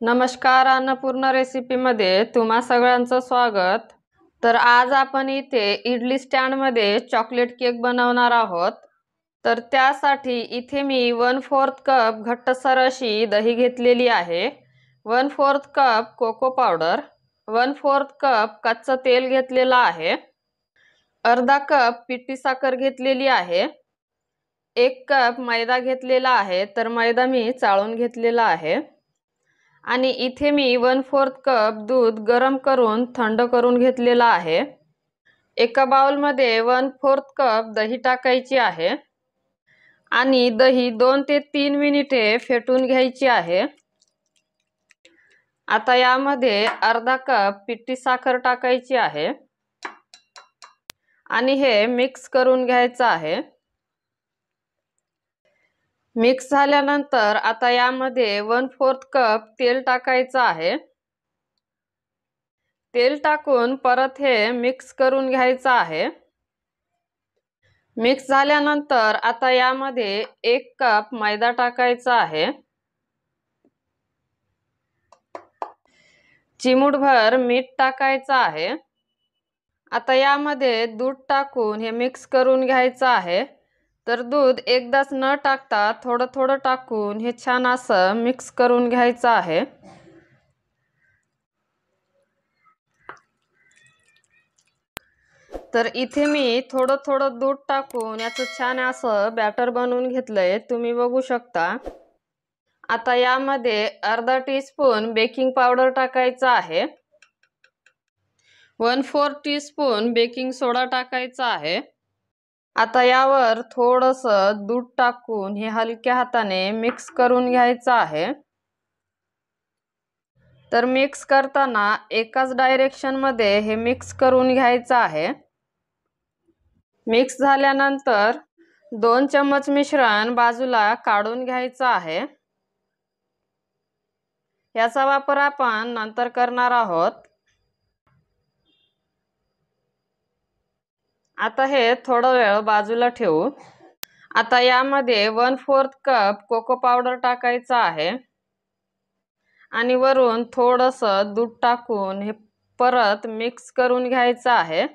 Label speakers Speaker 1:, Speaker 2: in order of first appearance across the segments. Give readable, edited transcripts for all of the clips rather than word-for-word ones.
Speaker 1: नमस्कार, अन्नपूर्णा रेसिपीमध्ये तुम्हा सगळ्यांचं स्वागत। तर आज आपण इथे इडली स्टँडमध्ये चॉकलेट केक बनवणार आहोत। तर त्यासाठी इथे मी 1/4 कप घट्टसर अशी दही घेतलेली आहे, 1/4 कप कोको पावडर, 1/4 कप कच्चं तेल घेतलेलं आहे, अर्धा कप पिठी साखर घेतलेली आहे, 1 कप मैदा घेतलेला आहे। तर मैदा मी चाळून घेतलेला आहे आणि इथे मी 1/4 कप दूध गरम करून थंड करून घेतलेला आहे। एका बाउलमध्ये 1/4 कप दही टाकायची आहे आणि दही 2 ते 3 मिनिटे फेटून घ्यायची आहे। आता यामध्ये अर्धा कप पिठी साखर टाकायची आहे आणि हे मिक्स करून घ्यायचं आहे। मिक्स झाल्यानंतर आता यामध्ये 1/4 कप तेल टाकायचं आहे। तेल टाकून परत हे मिक्स करून घ्यायचं आहे। मिक्स झाल्यानंतर आता यामध्ये 1 कप मैदा टाकायचा आहे, चिमूटभर मीठ टाकायचं आहे। आता यामध्ये दूध टाकून हे मिक्स करून घ्यायचं आहे। तर दूध एकदाच न टाकता थोडं थोडं टाकून हे छान असं मिक्स करून घ्यायचं आहे। तर इथे मी थोडं थोडं दूध टाकून याचं छान असं बॅटर बनवून घेतलंय, तुम्ही बघू शकता। आता यामध्ये अर्धा टीस्पून बेकिंग पावडर टाकायचा आहे, 1/4 टीस्पून बेकिंग सोडा टाकायचा आहे। आता यावर थोडंसं दूध टाकून हे हलक्या हाताने मिक्स करून घ्यायचं आहे। तर मिक्स करताना एकाच डायरेक्शन मध्ये हे मिक्स करून घ्यायचं आहे। मिक्स झाल्यानंतर 2 चम्मच मिश्रण बाजूला काढून घ्यायचं आहे। याचा वापर आपण नंतर करणार आहोत। आता हे थोडा वेळ बाजूला ठेवू। आता यामध्ये 1/4 कप कोको पावडर टाकायचा आहे आणि वरून थोडंसं दूध टाकून हे परत मिक्स करून घ्यायचं आहे।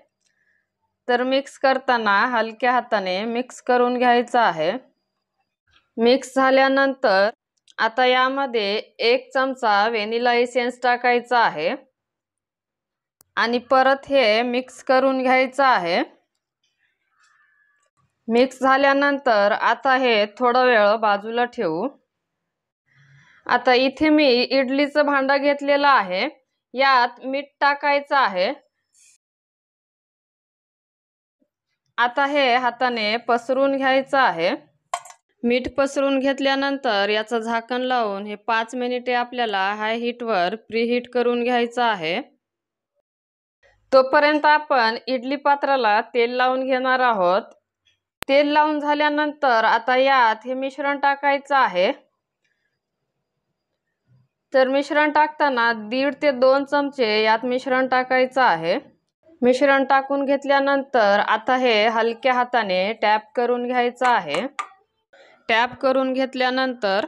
Speaker 1: तर मिक्स करताना हलक्या हाताने मिक्स करून घ्यायचं आहे। मिक्स झाल्यानंतर आता यामध्ये 1 चमचा व्हॅनिला एसेन्स टाकायचा आहे आणि परत हे मिक्स करून घ्यायचं आहे। मिक्स झाल्यानंतर आता हे थोडा वेळ बाजूला ठेवू। आता इथे मी इडलीचं भांडं घेतलेलं आहे, यात मीठ टाकायचं आहे। आता हे हाताने पसरून घ्यायचं आहे। मीठ पसरून घेतल्यानंतर याचं झाकण लावून हे 5 मिनिटे आपल्याला हाय हीटवर प्रीहीट करून घ्यायचं आहे। तोपर्यंत आपण इडली पात्राला तेल लावून घेणार आहोत। तेल लावून झाल्यानंतर आता यात हे मिश्रण टाकायचं आहे। तर मिश्रण टाकताना 1.5 ते 2 चमचे यात मिश्रण टाकायचं आहे। मिश्रण टाकून घेतल्यानंतर आता हे हलक्या हाताने टॅप करून घ्यायचं आहे। टॅप करून घेतल्यानंतर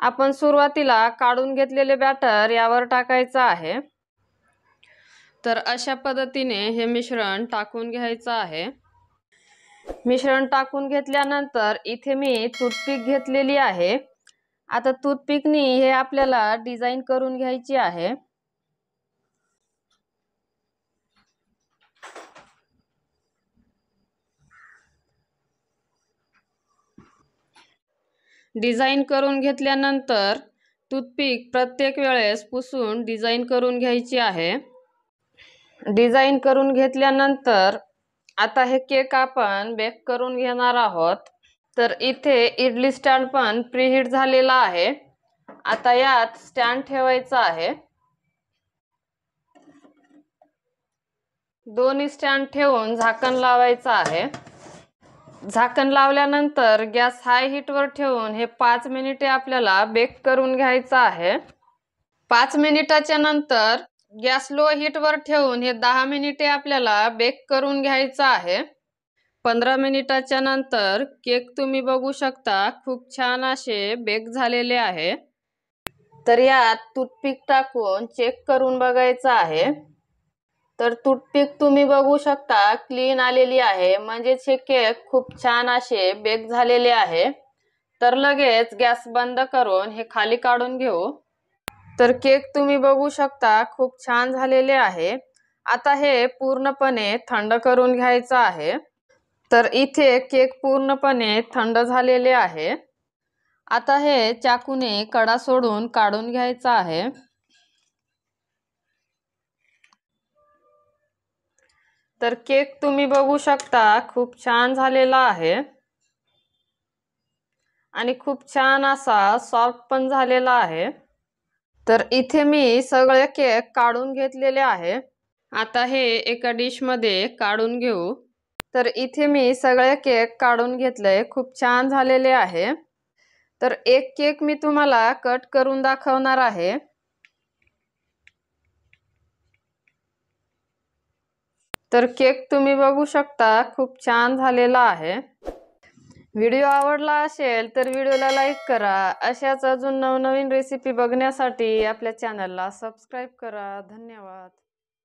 Speaker 1: आपण सुरुवातीला काढून घेतलेले बॅटर यावर टाकायचं आहे। तर अशा पद्धतीने हे मिश्रण टाकून घ्यायचं आहे। मिश्रण टाकून घेतल्यानंतर इथे मी टूथपिक घेतलेली आहे। आता टूथपिकनी हे आपल्याला डिझाइन करून घ्यायची आहे। डिझाइन करून घेतल्यानंतर टूथपिक प्रत्येक वेळेस पुसून डिझाइन करून घ्यायची आहे। डिझाइन करून घेतल्यानंतर आता हे केक आपण बेक करून घेणार आहोत। तर इथे इडली स्टँड पण प्रीहीट झालेला आहे। आता यात स्टँड ठेवायचा आहे। दोन्ही स्टँड ठेवून झाकण लावायचं आहे। झाकण लावल्यानंतर गॅस हाय हीटवर ठेवून हे 5 मिनिटे आपल्याला बेक करून घ्यायचं आहे। 5 मिनिटाच्या नंतर गॅस लो हीटवर ठेवून हे 10 मिनिटे आपल्याला बेक करून घ्यायचं आहे। 15 मिनिटाच्या नंतर केक तुम्ही बघू शकता खूप छान असे बेक झालेले आहे। तर यात टूथपिक टाकून चेक करून बघायचं आहे। तर टूथपिक तुम्ही बघू शकता क्लीन आलेली आहे, म्हणजेच हे केक खूप छान असे बेक झालेले आहे। तर लगेच गॅस बंद करून हे खाली काढून घेऊ। तर केक तुम्ही बघू शकता खूप छान झालेले आहे। आता हे पूर्णपणे थंड करून घ्यायचं आहे। तर इथे केक पूर्णपणे थंड झालेले आहे। आता हे चाकूने कडा सोडून काढून घ्यायचं आहे। तर केक तुम्ही बघू शकता खूप छान झालेला आहे आणि खूप छान असा सॉफ्ट पण झालेला आहे। तर इथे मी सगळे केक काढून घेतलेले आहे। आता हे एका डिश मध्ये काढून घेऊ। तर इथे मी सगळे केक काढून घेतले, खूप छान झालेले आहे। तर एक केक मी तुम्हाला कट करून दाखवणार आहे। तर केक तुम्ही बघू शकता खूप छान झालेला आहे। व्हिडिओ आवडला असेल तर व्हिडिओला लाईक करा। अशाच अजून नवनवीन रेसिपी बघण्यासाठी आपल्या चॅनलला सबस्क्राईब करा। धन्यवाद।